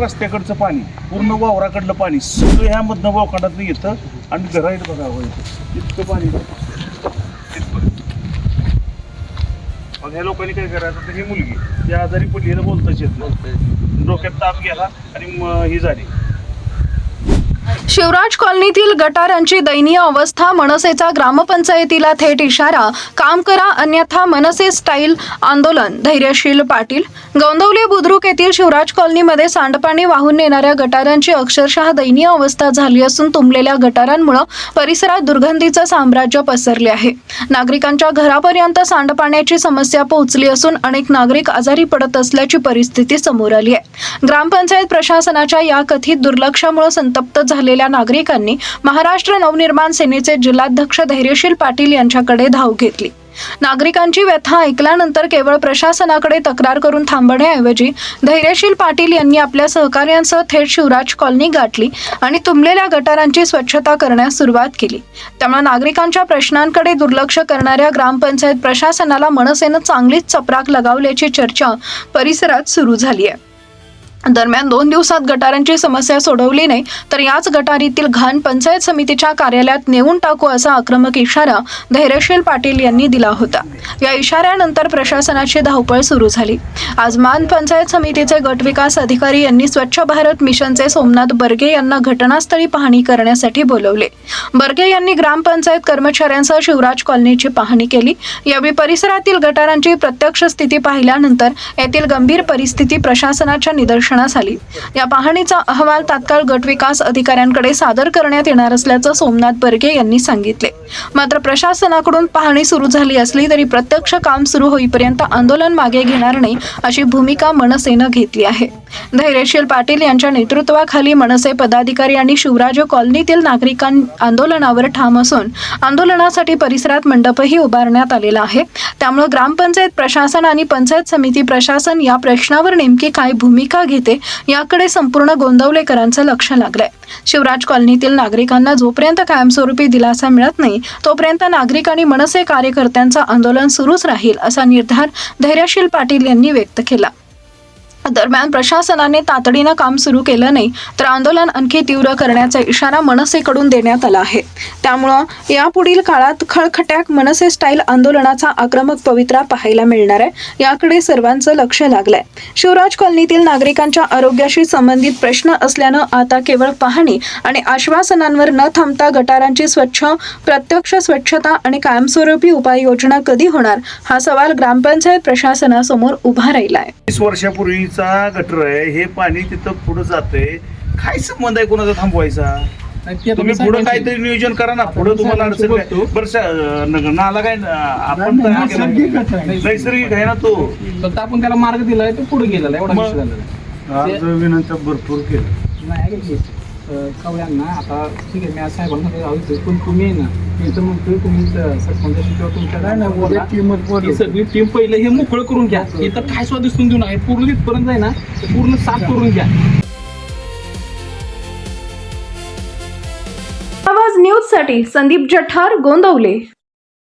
रस्त्याकडचं पाणी, पूर्ण वावराकडलं पाणी सगळं ह्यामधनं वावखाडातनं येतं आणि घरात बघावं येतं इतकं पाणी. मग ह्या लोकांनी काय करायचं, तर ही मुलगी त्या आजारी पडली बोलताच येत नाही, डोक्यात ताप गेला आणि ही झाली. शिवराज कॉलनीतील गटारांची दयनीय अवस्था, मनसेचा ग्रामपंचायतीला थेट इशारा, काम करा अन्यथा मनसे स्टाईल आंदोलन, धैर्यशील पाटील. गोंदवले बुद्रुक येथील शिवराज कॉलनीमध्ये सांडपाणी वाहून नेणाऱ्या गटारांची अक्षरशः दयनीय अवस्था झाली असून तुंबलेल्या गटारांमुळे परिसरात दुर्गंधीचं साम्राज्य पसरले आहे. नागरिकांच्या घरापर्यंत सांडपाण्याची समस्या पोहोचली असून अनेक नागरिक आजारी पडत असल्याची परिस्थिती समोर आली आहे. ग्रामपंचायत प्रशासनाच्या या कथित दुर्लक्षामुळे संतप्त झालेल्या नागरिकांनी महाराष्ट्र नवनिर्माण सेनेचे जिल्हाध्यक्ष धैर्यशील पाटील यांच्याकडे धाव घेतली. नागरिकांची व्यथा ऐकल्यानंतर केवळ प्रशासनाकडे तक्रार करून थांबण्याऐवजी धैर्यशील पाटील यांनी आपल्या सहकार्यांसह थेट शिवराज कॉलनी गाठली आणि तुंबलेल्या गटारांची स्वच्छता करण्यास सुरुवात केली. त्यामुळे नागरिकांच्या प्रश्नांकडे दुर्लक्ष करणाऱ्या ग्रामपंचायत प्रशासनाला मनसेनं चांगलीच चपराक लगावल्याची चर्चा परिसरात सुरू झाली आहे. दरम्यान 2 दिवसात गटारांची समस्या सोडवली नाही तर याच गटारीतील घाण पंचायत समितीच्या कार्यालयात नेऊन टाकू असा आक्रमक इशारा धैर्यशील पाटील यांनी दिला होता. या इशाऱ्यानंतर प्रशासनाची धावपळ सुरू झाली. आज मान पंचायत समितीचे गट विकास अधिकारी यांनी स्वच्छ भारत मिशनचे सोमनाथ बर्गे यांना घटनास्थळी पाहणी करण्यासाठी बोलवले. बर्गे यांनी ग्रामपंचायत कर्मचाऱ्यांसह शिवराज कॉलनीची पाहणी केली. यावेळी परिसरातील गटारांची प्रत्यक्ष स्थिती पाहिल्यानंतर येथील गंभीर परिस्थिती प्रशासनाच्या निदर्शनास आली. या पाहणीचा अहवाल तात्काळ गट विकास अधिकाऱ्यांकडे सादर करण्यात येणार असल्याचं सोमनाथ बर्गे यांनी सांगितले. मात्र प्रशासनाकडून पाहणी सुरू झाली असली तरी प्रत्यक्ष काम सुरू होईपर्यंत आंदोलन मागे घेणार नाही अशी भूमिका मनसेनं घेतली आहे. धैर्यशील पाटील यांच्या नेतृत्वाखाली मनसे पदाधिकारी आणि शिवराज कॉलनीतील नागरिकां आंदोलनावर ठाम असून आंदोलनासाठी परिसरात मंडपही उभारण्यात आलेला आहे. त्यामुळे ग्रामपंचायत प्रशासन आणि पंचायत समिती प्रशासन या प्रश्नावर नेमकी काय भूमिका घेते याकडे संपूर्ण गोंदवलेकरांचं लक्ष लागलंय. शिवराज कॉलनीतील नागरिकांना जोपर्यंत कायमस्वरूपी दिलासा मिळत नाही तोपर्यंत नागरिक आणि मनसे कार्यकर्त्यांचं आंदोलन सुरूच राहील असा निर्धार धैर्यशील पाटील यांनी व्यक्त केला. दरम्यान प्रशासनाने तातडीनं काम सुरू केलं नाही तर आंदोलन आणखी तीव्र करण्याचा इशारा मनसेकडून देण्यात आला आहे. त्यामुळं यापुढील काळात खळखट्याक मनसे स्टाईल आंदोलनाचा आक्रमक पवित्रा पाहायला मिळणार आहे. याकडे सर्वांचं लक्ष लागलंय. शिवराज कॉलनीतील नागरिकांच्या आरोग्याशी संबंधित प्रश्न असल्यानं आता केवळ पाहणी आणि आश्वासनांवर न थांबता गटारांची प्रत्यक्ष स्वच्छता आणि कायमस्वरूपी उपाययोजना कधी होणार हा सवाल ग्रामपंचायत प्रशासनासमोर उभा राहिला आहे. 20 वर्षापूर्वीचा गटर आहे, हे पाणी तिथं पुढे जाते. काय संबंध आहे कोणाचा थांबवायचा? तुम्ही पुढे काहीतरी नियोजन करा ना. पुढे तुम्हाला अडचण काय बरं नाला काय आपण नैसर्गिक आहे ना तो, फक्त आपण त्याला मार्ग दिलाय तो पुढे गेलेला एवढा विषय झालेला. विनंती भरपूर केलं नाही कवळ्यांना आता ठीक आहे. मी आज साहेबांना पण तुम्ही ना मी तर म्हणतोय तुम्ही सरपंचाशी किंवा तुमच्या सगळी टीम पहिले हे मोकळं करून घ्या. इथं काय सुद्धा दिसून देऊ नका. पूर्ण तिथपर्यंत आहे ना पूर्ण साफ करून घ्या. आवाज न्यूज साठी संदीप जठार, गोंदवले.